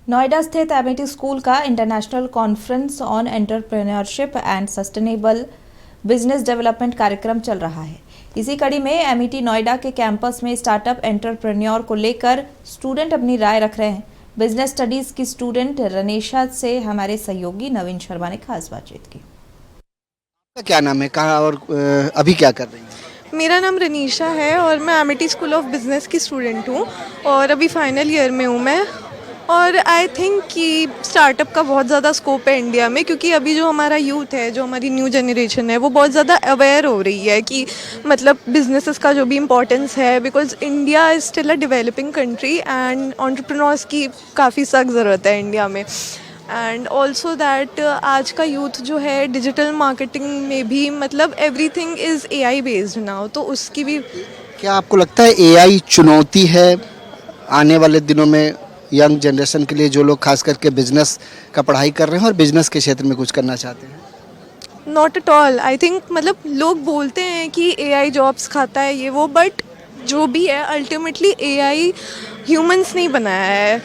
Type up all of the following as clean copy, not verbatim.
नोएडा स्थित Amity school का international conference on entrepreneurship and sustainable business development कार्यक्रम चल रहा है। इसी कड़ी में एमिटी नोएडा के कैंपस में स्टार्टअप एंटरप्रेन्योर को लेकर स्टूडेंट अपनी राय रख रहे हैं। बिजनेस स्टडीज की स्टूडेंट रनीशा से हमारे सहयोगी नवीन शर्मा ने खास बातचीत की। क्या नाम है, कहाँ और अभी क्या कर रही हैं? मेरा नाम रनीशा है और मैं एमिटी स्कूल ऑफ बिज़नेस की स्टूडेंट हूँ और अभी फाइनल ईयर में हूँ मैं। और आई थिंक कि स्टार्टअप का बहुत ज़्यादा स्कोप है इंडिया में, क्योंकि अभी जो हमारा यूथ है, जो हमारी न्यू जनरेशन है, वो बहुत ज़्यादा अवेयर हो रही है कि मतलब बिजनेसेस का जो भी इम्पोर्टेंस है, because India is still a developing country and entrepreneurs की काफ़ी सख्त ज़रूरत है इंडिया में। एंड ऑल्सो दैट आज का यूथ जो है डिजिटल मार्केटिंग में भी मतलब everything is AI based now, तो उसकी भी। क्या आपको लगता है एआई चुनौती है आने वाले दिनों में यंग जनरेशन के लिए, जो लोग खास करके बिजनेस का पढ़ाई कर रहे हैं और बिजनेस के क्षेत्र में कुछ करना चाहते हैं? Not at all. I think मतलब लोग बोलते हैं कि एआई जॉब्स खाता है ये वो, बट जो भी है अल्टीमेटली एआई ह्यूमंस नहीं बनाया है।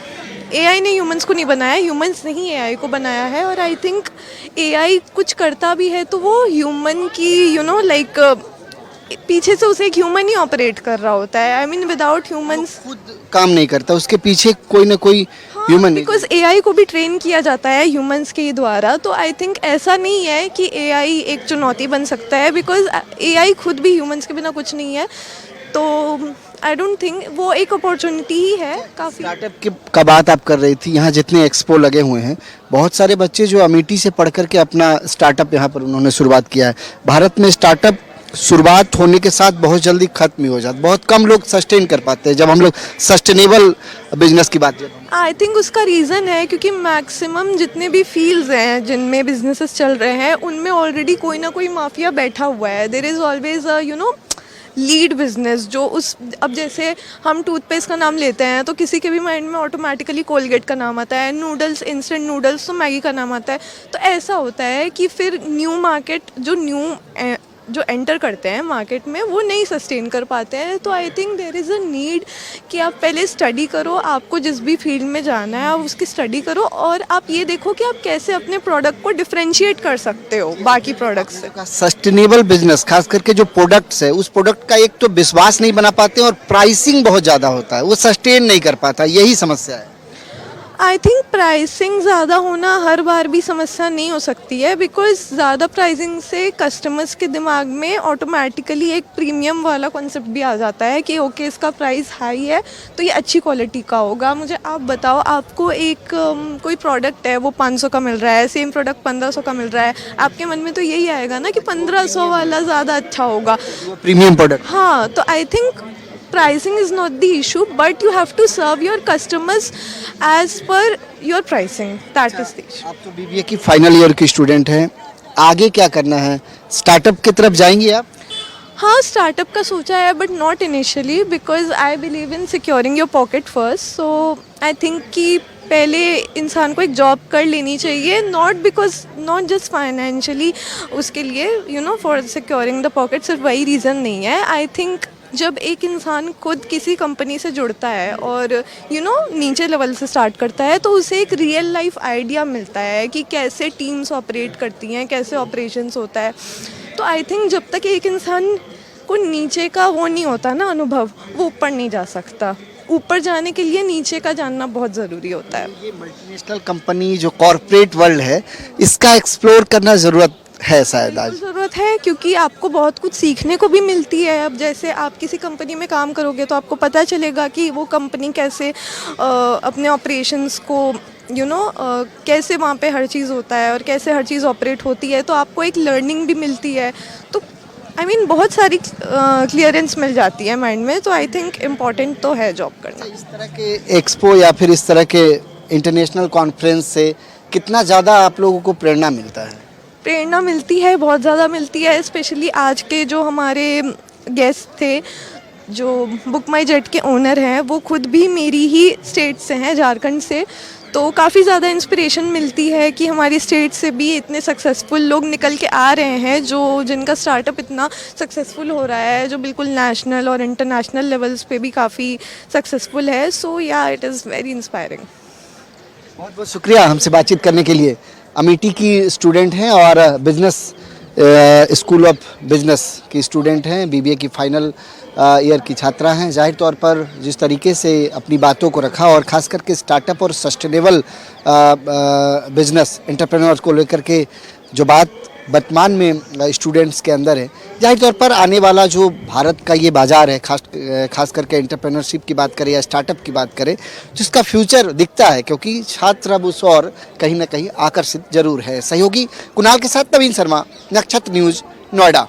एआई ने ह्यूमंस को नहीं बनाया है, ह्यूमंस ने ही एआई को बनाया है। और आई थिंक एआई कुछ करता भी है तो वो ह्यूमन की लाइक पीछे से उसे एक ह्यूमन ही ऑपरेट कर रहा होता है। आई मीन विदाउट ह्यूमंस खुद काम नहीं करता, उसके पीछे कोई ना कोई ह्यूमन नहीं। बिकॉज एआई को भी ट्रेन किया जाता है ह्यूमंस के द्वारा, तो आई थिंक ऐसा नहीं है कि एआई एक चुनौती बन सकता है, बिकॉज एआई खुद भी ह्यूमंस के बिना कुछ नहीं है। तो आई डोंट थिंक वो एक अपॉर्चुनिटी ही है काफ़ी। स्टार्टअप की का बात आप कर रही थी, यहाँ जितने एक्सपो लगे हुए हैं, बहुत सारे बच्चे जो अमेठी से पढ़ करके अपना स्टार्टअप यहाँ पर उन्होंने शुरुआत किया है। भारत में स्टार्टअप शुरुआत होने के साथ बहुत जल्दी खत्म ही हो जाता, बहुत कम लोग सस्टेन कर पाते हैं। जब हम लोग सस्टेनेबल बिजनेस की बात करते हैं, आई थिंक उसका रीज़न है क्योंकि मैक्सिमम जितने भी फील्ड्स हैं जिनमें बिजनेसेस चल रहे हैं, उनमें ऑलरेडी कोई ना कोई माफिया बैठा हुआ है। There is always lead business जो उस, अब जैसे हम टूथपेस्ट का नाम लेते हैं तो किसी के भी माइंड में ऑटोमेटिकली कोलगेट का नाम आता है, नूडल्स, इंस्टेंट नूडल्स तो मैगी का नाम आता है। तो ऐसा होता है कि फिर न्यू मार्केट जो एंटर करते हैं मार्केट में, वो नहीं सस्टेन कर पाते हैं। तो I think there is a need कि आप पहले स्टडी करो, आपको जिस भी फील्ड में जाना है आप उसकी स्टडी करो और आप ये देखो कि आप कैसे अपने प्रोडक्ट को डिफरेंशिएट कर सकते हो बाकी प्रोडक्ट्स से। सस्टेनेबल बिजनेस खास करके जो प्रोडक्ट्स है, उस प्रोडक्ट का एक तो विश्वास नहीं बना पाते और प्राइसिंग बहुत ज़्यादा होता है, वो सस्टेन नहीं कर पाता, यही समस्या है। आई थिंक प्राइसिंग ज़्यादा होना हर बार भी समस्या नहीं हो सकती है, बिकॉज ज़्यादा प्राइसिंग से कस्टमर्स के दिमाग में ऑटोमेटिकली एक प्रीमियम वाला कॉन्सेप्ट भी आ जाता है कि ओके इसका प्राइस हाई है तो ये अच्छी क्वालिटी का होगा। मुझे आप बताओ, आपको एक कोई प्रोडक्ट है वो 500 का मिल रहा है, सेम प्रोडक्ट 1500 का मिल रहा है, आपके मन में तो यही आएगा ना कि 1500 वाला ज़्यादा अच्छा होगा। Premium product. हाँ, तो I think pricing is not the issue, but you have to serve your customers as per your pricing. That is the issue. आप तो बीबीए की फाइनल ईयर की स्टूडेंट हैं, आगे क्या करना है? स्टार्टअप की तरफ जाएंगी आप? हाँ, स्टार्टअप का सोचा है but not initially, because I believe in securing your pocket first. So I think कि पहले इंसान को एक जॉब कर लेनी चाहिए, नॉट जस्ट फाइनेंशियली, उसके लिए फॉर सिक्योरिंग द पॉकेट सिर्फ वही रीज़न नहीं है। आई थिंक जब एक इंसान खुद किसी कंपनी से जुड़ता है और नीचे लेवल से स्टार्ट करता है, तो उसे एक रियल लाइफ आइडिया मिलता है कि कैसे टीम्स ऑपरेट करती हैं, कैसे ऑपरेशंस होता है। तो आई थिंक जब तक एक इंसान को नीचे का वो नहीं होता ना अनुभव, वो ऊपर नहीं जा सकता। ऊपर जाने के लिए नीचे का जानना बहुत ज़रूरी होता है। ये मल्टीनेशनल कंपनी जो कॉर्पोरेट वर्ल्ड है, इसका एक्सप्लोर करना ज़रूरत है शायद आज। ज़रूरत है क्योंकि आपको बहुत कुछ सीखने को भी मिलती है। अब जैसे आप किसी कंपनी में काम करोगे तो आपको पता चलेगा कि वो कंपनी कैसे अपने ऑपरेशंस को कैसे वहाँ पे हर चीज़ होता है और कैसे हर चीज़ ऑपरेट होती है, तो आपको एक लर्निंग भी मिलती है। तो आई मीन बहुत सारी क्लियरेंस मिल जाती है माइंड में। तो आई थिंक इम्पॉर्टेंट तो है जॉब करना। इस तरह के एक्सपो या फिर इस तरह के इंटरनेशनल कॉन्फ्रेंस से कितना ज़्यादा आप लोगों को प्रेरणा मिलता है? प्रेरणा मिलती है, बहुत ज़्यादा मिलती है। स्पेशली आज के जो हमारे गेस्ट थे, जो बुक माई जेट के ओनर हैं, वो खुद भी मेरी ही स्टेट से हैं, झारखंड से। तो काफ़ी ज़्यादा इंस्पिरेशन मिलती है कि हमारी स्टेट से भी इतने सक्सेसफुल लोग निकल के आ रहे हैं, जिनका स्टार्टअप इतना सक्सेसफुल हो रहा है, जो बिल्कुल नेशनल और इंटरनेशनल लेवल्स पे भी काफ़ी सक्सेसफुल है। सो या, इट इज़ वेरी इंस्पायरिंग। बहुत बहुत शुक्रिया हमसे बातचीत करने के लिए। अमेठी की स्टूडेंट हैं और बिजनेस स्कूल ऑफ बिजनेस की स्टूडेंट हैं, बीबीए की फाइनल ईयर की छात्रा हैं। जाहिर तौर पर जिस तरीके से अपनी बातों को रखा और ख़ास करके स्टार्टअप और सस्टेनेबल बिजनेस एंटरप्रेन्योर्स को लेकर के जो बात वर्तमान में स्टूडेंट्स के अंदर है, जाहिर तौर पर आने वाला जो भारत का ये बाज़ार है, खास करके एंटरप्रेन्योरशिप की बात करें या स्टार्टअप की बात करें, जिसका फ्यूचर दिखता है क्योंकि छात्र अब उस और कहीं ना कहीं आकर्षित जरूर है। सहयोगी कुणाल के साथ नवीन शर्मा, नक्षत्र न्यूज़, नोएडा।